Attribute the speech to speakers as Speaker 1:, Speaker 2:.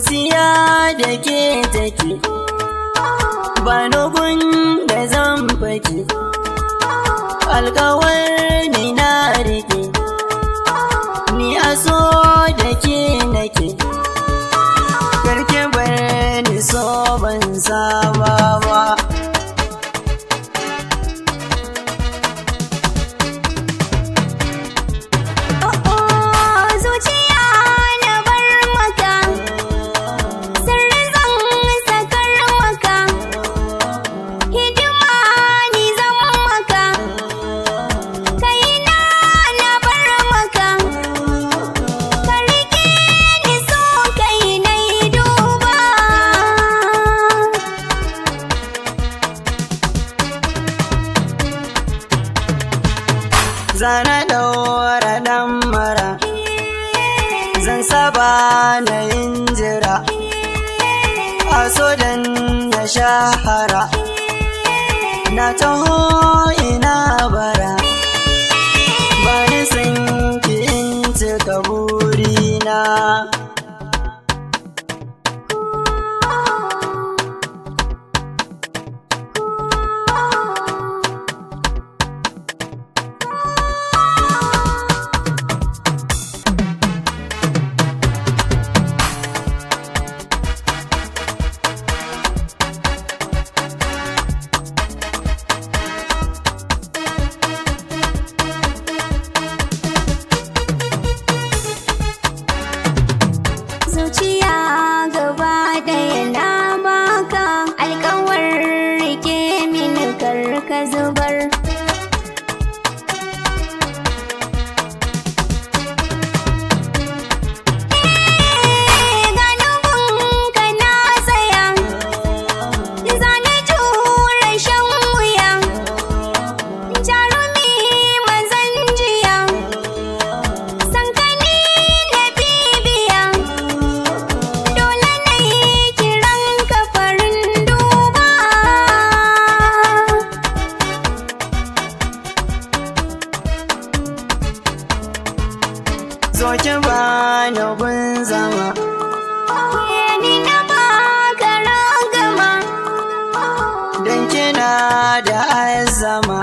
Speaker 1: zuciya da ke take ba nugun da zan fake alkawar ni na rike ni a so da ke nake karke bar ni so ban saba ba. Zana ɗaura ɗan mara zan saba na yin jira a so dan na shahara na taho ina bara ba ni san ki in cika burina.
Speaker 2: Zuciya gaba ɗaya na baka alƙawar rike mini kar ka zubar. Ganubinka na tsaya zana jure shan wuya jarumi mazan jiya sankani na bibiya dole na yi kiran kafarin duba.
Speaker 1: Zo ki bani gun zama
Speaker 2: Ni na baka ragama
Speaker 1: dan kina da azama